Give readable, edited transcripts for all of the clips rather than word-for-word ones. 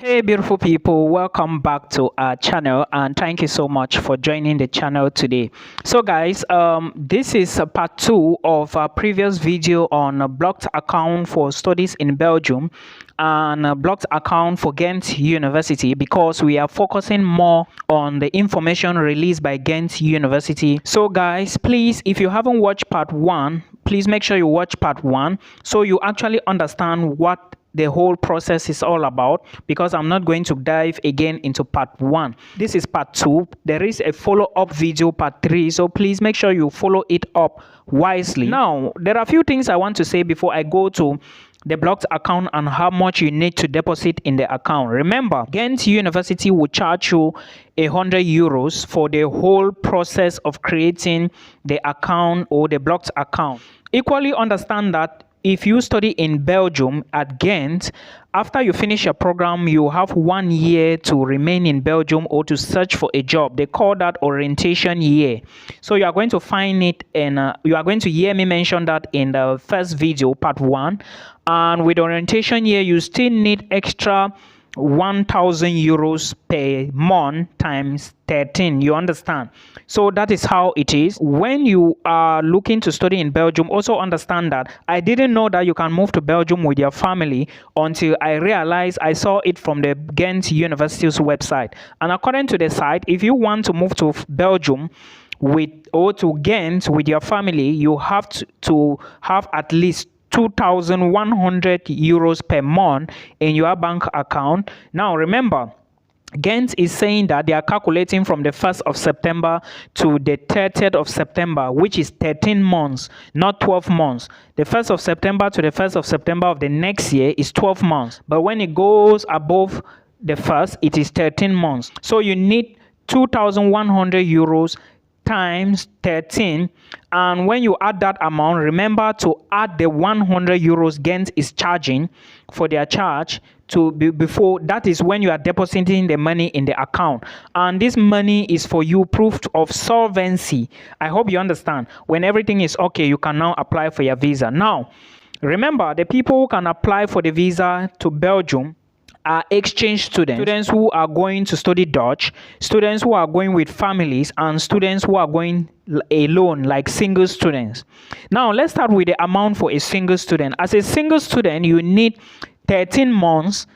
Hey beautiful people, welcome back to our channel and thank you so much for joining the channel today. So guys, this is part 2 of our previous video on a blocked account for studies in Belgium and a blocked account for Ghent University, because we are focusing more on the information released by Ghent University. So guys, please, if you haven't watched part 1, please make sure you watch part 1 so you actually understand what the whole process is all about, because I'm not going to dive again into part 1. This is part 2. There is a follow-up video, part 3, so please make sure you follow it up wisely. Now, there are a few things I want to say before I go to the blocked account and how much you need to deposit in the account. Remember, Ghent University will charge you €100 for the whole process of creating the account or the blocked account. Equally understand that if you study in Belgium at Ghent, after you finish your program, you have 1 year to remain in Belgium or to search for a job. They call that orientation year. So you are going to find it and you are going to hear me mention that in the first video, part 1. And with orientation year, you still need extra €1,000 per month times 13. You understand? So that is how it is. When you are looking to study in Belgium, also understand that I didn't know that you can move to Belgium with your family until I realized I saw it from the Ghent University's website. And according to the site, if you want to move to Belgium or to Ghent with your family, you have to have at least €2,100 per month in your bank account. Now remember, Ghent is saying that they are calculating from the 1st of September to the 30th of September, which is 13 months, not 12 months. The 1st of September to the 1st of September of the next year is 12 months. But when it goes above the 1st, it is 13 months. So you need €2,100 times 13, and when you add that amount, remember to add the €100 Ghent is charging for their charge to be before. That is when you are depositing the money in the account, and this money is for you proof of solvency. I hope you understand. When everything is okay, you can now apply for your visa. Now remember, the people who can apply for the visa to Belgium are exchange students who are going to study Dutch, students who are going with families, and students who are going alone, like single students. Now let's start with the amount for a single student. As a single student, you need 13 months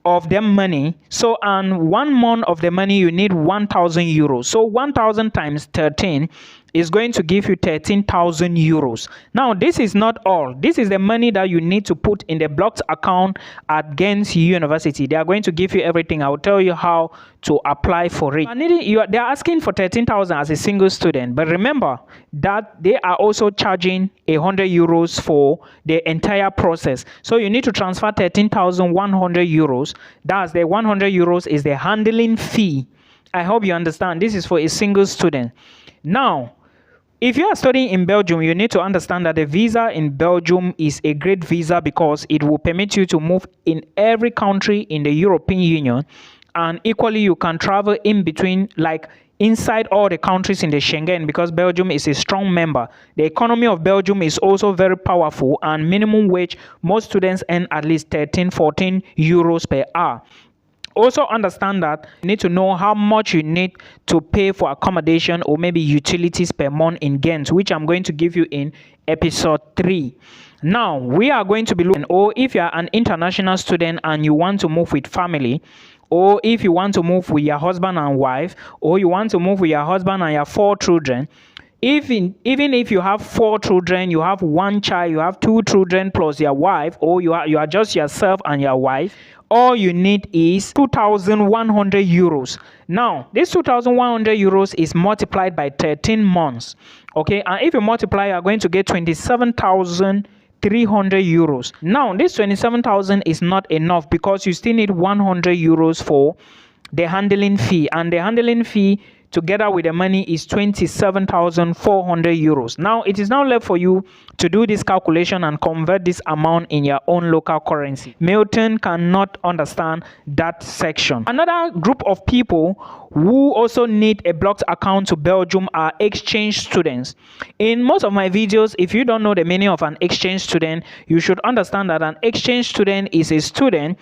of their money. So on 1 month of the money, you need €1,000. So 1,000 times 13 is going to give you €13,000. Now this is not all. This is the money that you need to put in the blocked account at Ghent University. They are going to give you everything. I'll tell you how to apply for it. They are asking for 13,000 as a single student, but remember that they are also charging €100 for the entire process. So you need to transfer €13,100. That's the €100 is the handling fee. I hope you understand. This is for a single student. Now, if you are studying in Belgium, you need to understand that the visa in Belgium is a great visa because it will permit you to move in every country in the European Union, and equally you can travel in between, like inside all the countries in the Schengen, because Belgium is a strong member. The economy of Belgium is also very powerful, and minimum wage, most students earn at least €13-14 per hour. Also understand that you need to know how much you need to pay for accommodation or maybe utilities per month in Ghent, which I'm going to give you in episode 3. Now we are going to be looking, or if you are an international student and you want to move with family, or if you want to move with your husband and wife, or you want to move with your husband and your 4 children. Even if you have 4 children, you have 1 child, you have 2 children plus your wife, or you are just yourself and your wife, all you need is €2,100. Now this €2,100 is multiplied by 13 months. Okay, and if you multiply, you are going to get €27,300. Now this 27,000 is not enough because you still need €100 for the handling fee, and the handling fee together with the money is €27,400. Now it is now left for you to do this calculation and convert this amount in your own local currency. Milton cannot understand that section. Another group of people who also need a blocked account to Belgium are exchange students. In most of my videos, if you don't know the meaning of an exchange student, you should understand that an exchange student is a student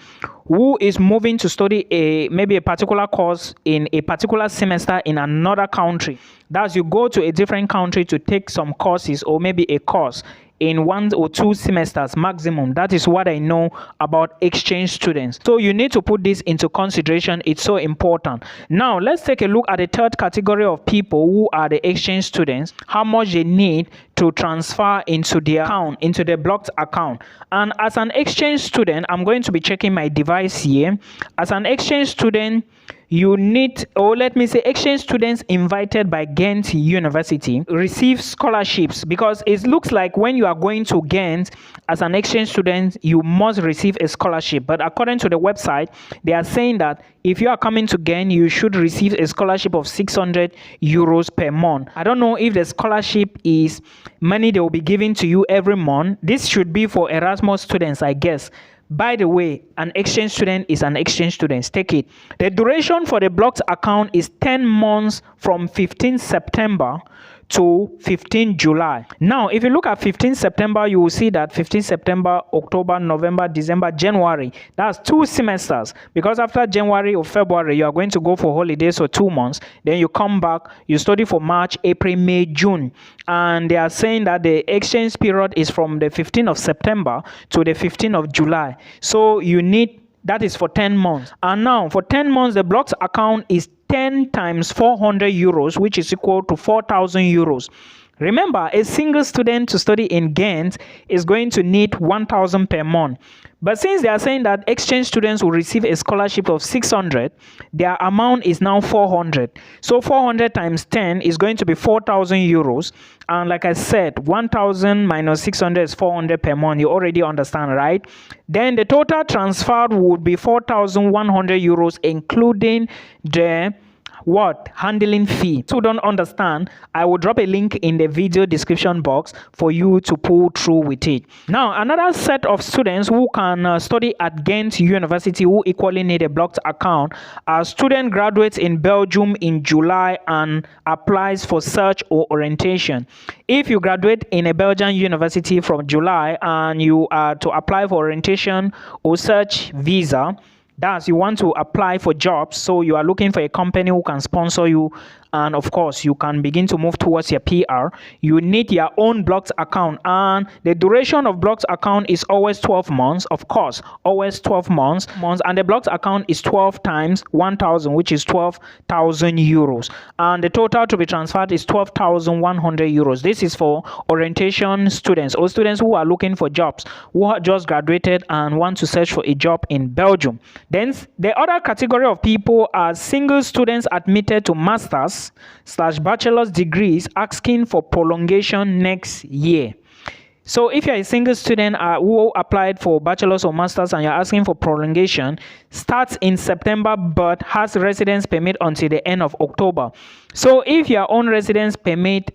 who is moving to study maybe a particular course in a particular semester in another country. That's you go to a different country to take some courses or maybe a course in 1 or 2 semesters maximum. That is what I know about exchange students. So you need to put this into consideration. It's so important. Now let's take a look at the third category of people who are the exchange students, how much they need to transfer into their account, into the blocked account. And as an exchange student, I'm going to be checking my device here. As an exchange student, you need, or let me say, exchange students invited by Ghent University receive scholarships, because it looks like when you are going to Ghent as an exchange student, you must receive a scholarship. But according to the website, they are saying that if you are coming to Ghent, you should receive a scholarship of 600 euros per month. I don't know if the scholarship is money they will be giving to you every month. This should be for Erasmus students, I guess. By the way, an exchange student is an exchange student. Take it. The duration for the blocked account is 10 months from 15 September to 15 July. Now, if you look at 15 September, you will see that 15 September, October, November, December, January, that's 2 semesters. Because after January or February, you are going to go for holidays for 2 months. Then you come back, you study for March, April, May, June. And they are saying that the exchange period is from the 15th of September to the 15th of July. So you need, that is for 10 months. And now for 10 months, the blocked account is 10 times 400 euros, which is equal to 4,000 euros. Remember, a single student to study in Ghent is going to need 1,000 per month. But since they are saying that exchange students will receive a scholarship of 600, their amount is now 400. So 400 times 10 is going to be 4,000 euros. And like I said, 1,000 minus 600 is 400 per month. You already understand, right? Then the total transferred would be 4,100 euros, including the handling fee. So don't understand, I will drop a link in the video description box for you to pull through with it. Now another set of students who can study at Ghent University who equally need a blocked account are student graduates in Belgium in July and applies for search or orientation. If you graduate in a Belgian university from July and you are to apply for orientation or search visa, that's you want to apply for jobs, so you are looking for a company who can sponsor you, and of course you can begin to move towards your PR. You need your own blocked account, and the duration of blocked account is always 12 months, of course, always 12 months, and the blocked account is 12 times 1,000, which is 12,000 euros, and the total to be transferred is 12,100 euros. This is for orientation students or students who are looking for jobs, who have just graduated and want to search for a job in Belgium. Then the other category of people are single students admitted to master's/bachelor's degrees asking for prolongation next year. So if you're a single student who applied for bachelor's or master's and you're asking for prolongation, starts in September but has residence permit until the end of October. So if your own residence permit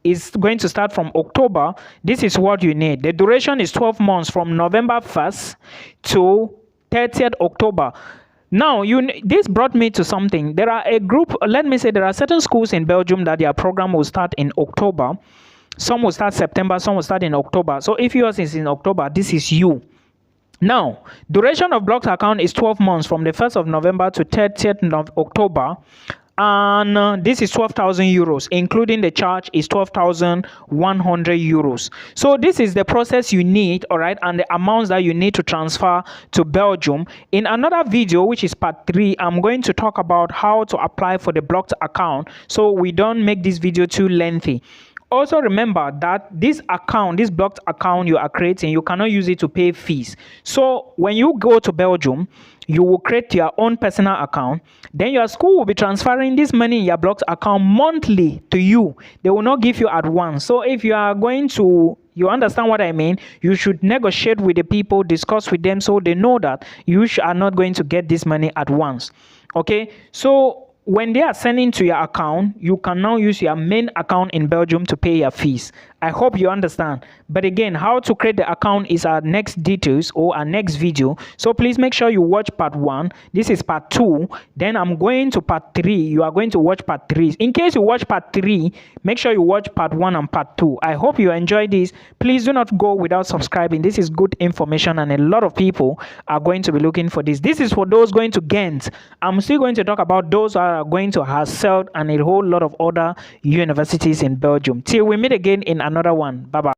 is going to start from October, this is what you need. The duration is 12 months from November 1st to 30th October. Now, this brought me to something. There are a group, let me say, there are certain schools in Belgium that their program will start in October. Some will start September, some will start in October. So if yours is in October, this is you. Now, duration of blocked account is 12 months from the 1st of November to 30th of October. And this is 12,000 euros, including the charge is 12,100 euros. So this is the process you need, all right, and the amounts that you need to transfer to Belgium. In another video, which is part 3, I'm going to talk about how to apply for the blocked account, so we don't make this video too lengthy. Also remember that this account, this blocked account you are creating, you cannot use it to pay fees. So when you go to Belgium, you will create your own personal account. Then your school will be transferring this money in your blocked account monthly to you. They will not give you at once. So if you are going to, you understand what I mean, you should negotiate with the people, discuss with them so they know that you are not going to get this money at once. Okay, so when they are sending to your account, you can now use your main account in Belgium to pay your fees. I hope you understand. But again, how to create the account is our next details or our next video. So please make sure you watch part 1. This is part 2. Then I'm going to part 3. You are going to watch part 3. In case you watch part 3, make sure you watch part 1 and part 2. I hope you enjoyed this. Please do not go without subscribing. This is good information and a lot of people are going to be looking for this. This is for those going to Ghent. I'm still going to talk about those who are going to Hasselt and a whole lot of other universities in Belgium. Till we meet again in another one. Bye bye.